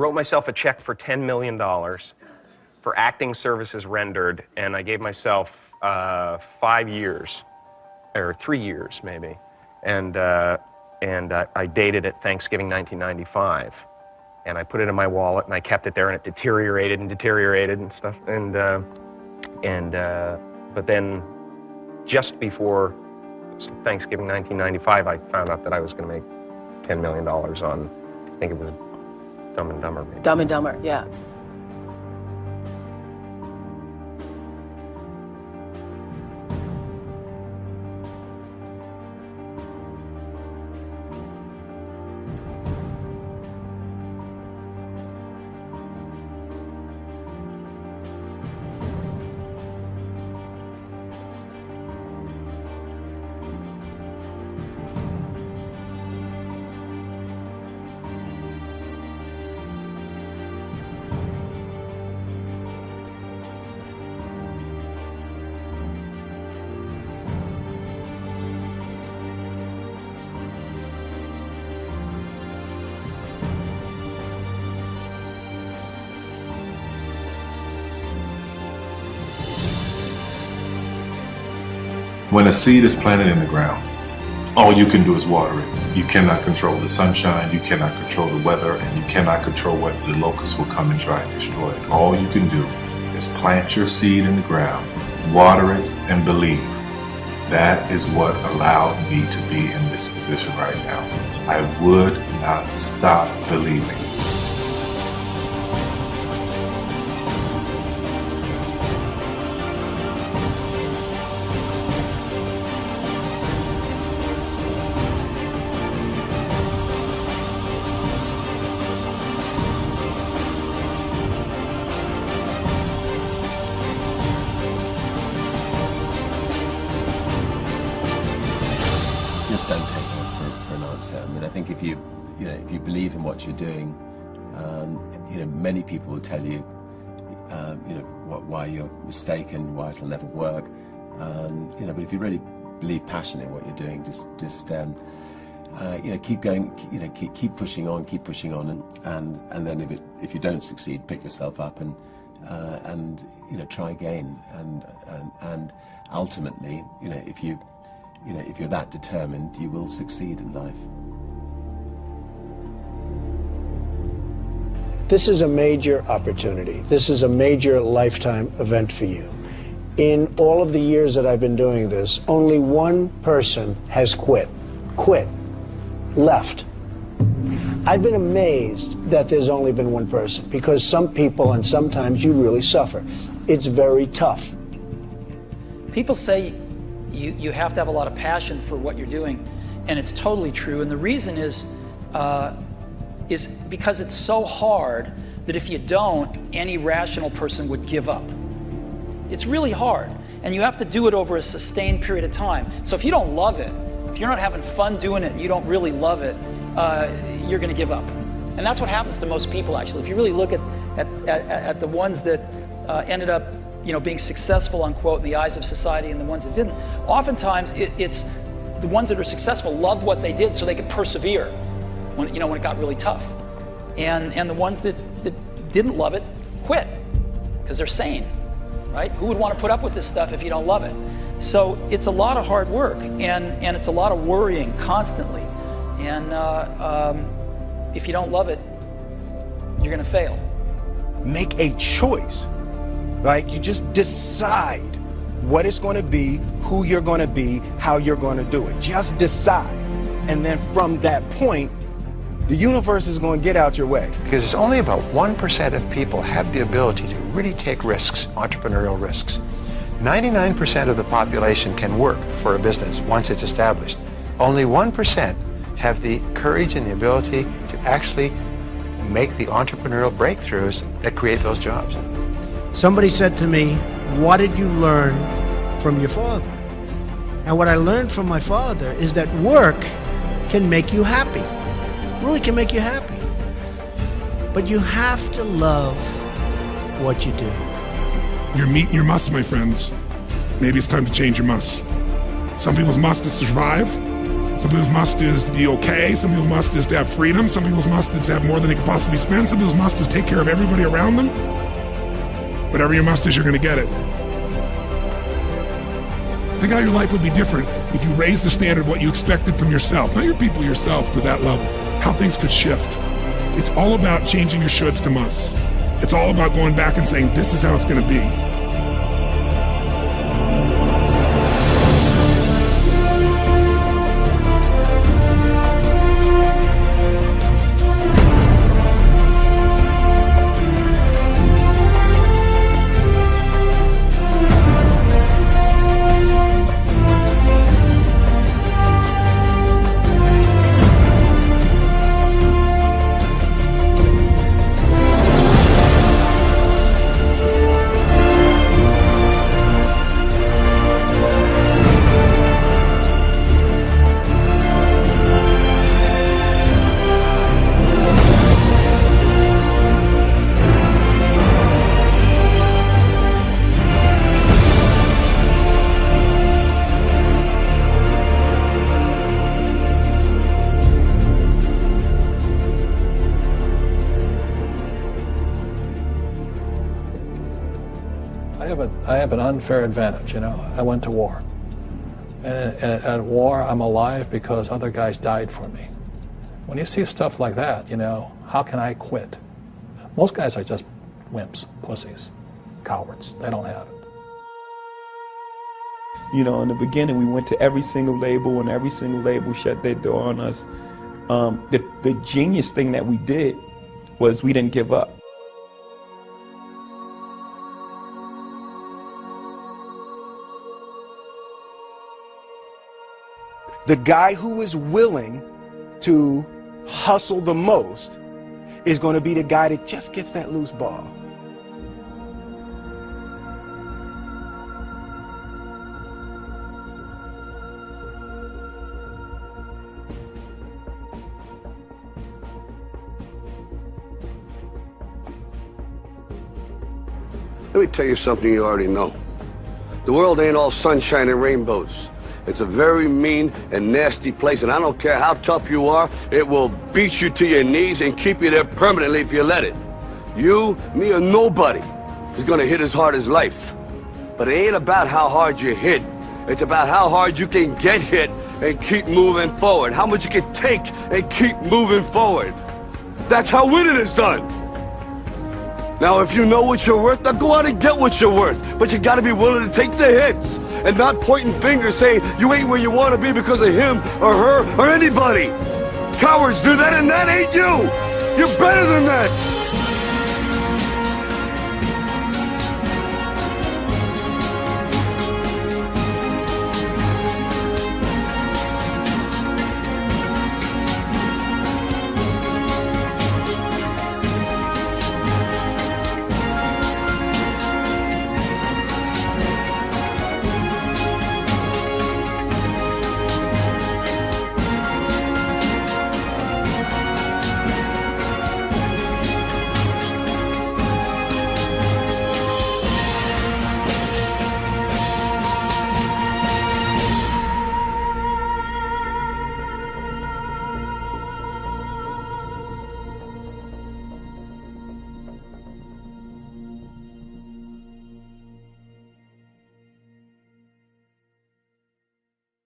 Wrote myself a check for $10 million for acting services rendered, and I gave myself 5 years, or 3 years maybe, and I dated it Thanksgiving 1995, and I put it in my wallet, and I kept it there, and it deteriorated and stuff, but then just before Thanksgiving 1995, I found out that I was going to make $10 million on, I think it was Dumb and Dumber, maybe. Dumb and Dumber, yeah. When a seed is planted in the ground, all you can do is water it. You cannot control the sunshine, you cannot control the weather, and you cannot control what the locusts will come and try and destroy it. All you can do is plant your seed in the ground, water it, and believe. That is what allowed me to be in this position right now. I would not stop believing. Just don't take it for an answer. I mean, I think if you believe in what you're doing, many people will tell you, why you're mistaken, why it'll never work. But if you really believe passionately in what you're doing, just keep going, keep pushing on, and then if you don't succeed, pick yourself up and try again, and ultimately, if you're that determined, you will succeed in life. This is a major opportunity. This is a major lifetime event for you. In all of the years that I've been doing this, only one person has quit, left. I've been amazed that there's only been one person, because some people, and sometimes you really suffer. It's very tough. People say you have to have a lot of passion for what you're doing, and it's totally true. And the reason is because it's so hard that if you don't, any rational person would give up. It's really hard, and you have to do it over a sustained period of time. So if you don't love it, if you're not having fun doing it, and you don't really love it, you're going to give up. And that's what happens to most people, actually. If you really look at the ones that ended up being successful, unquote, in the eyes of society, and the ones that didn't, oftentimes it's the ones that are successful loved what they did so they could persevere when it got really tough. And the ones that didn't love it quit because they're sane, right? Who would want to put up with this stuff if you don't love it? So it's a lot of hard work, and it's a lot of worrying constantly. And if you don't love it, you're going to fail. Make a choice. Right? You just decide what it's going to be, who you're going to be, how you're going to do it. Just decide. And then from that point, the universe is going to get out your way. Because it's only about 1% of people have the ability to really take risks, entrepreneurial risks. 99% of the population can work for a business once it's established. Only 1% have the courage and the ability to actually make the entrepreneurial breakthroughs that create those jobs. Somebody said to me, what did you learn from your father? And what I learned from my father is that work can make you happy. Really can make you happy. But you have to love what you do. You're meeting your must, my friends. Maybe it's time to change your must. Some people's must is survive. Some people's must is to be okay. Some people's must is to have freedom. Some people's must is to have more than they can possibly spend. Some people's must is take care of everybody around them. Whatever your must is, you're going to get it. Think how your life would be different if you raised the standard of what you expected from yourself, not your people, yourself, to that level. How things could shift. It's all about changing your shoulds to musts. It's all about going back and saying, this is how it's going to be. I have an unfair advantage, you know. I went to war. And at war, I'm alive because other guys died for me. When you see stuff like that, you know, how can I quit? Most guys are just wimps, pussies, cowards. They don't have it. You know, in the beginning, we went to every single label, and every single label shut their door on us. The genius thing that we did was we didn't give up. The guy who is willing to hustle the most is going to be the guy that just gets that loose ball. Let me tell you something you already know. The world ain't all sunshine and rainbows. It's a very mean and nasty place, and I don't care how tough you are, it will beat you to your knees and keep you there permanently if you let it. You, me, or nobody is gonna hit as hard as life. But it ain't about how hard you hit. It's about how hard you can get hit and keep moving forward. How much you can take and keep moving forward. That's how winning is done. Now, if you know what you're worth, now go out and get what you're worth. But you gotta be willing to take the hits and not pointing fingers saying you ain't where you want to be because of him or her or anybody. Cowards do that, and that ain't you. You're better than that.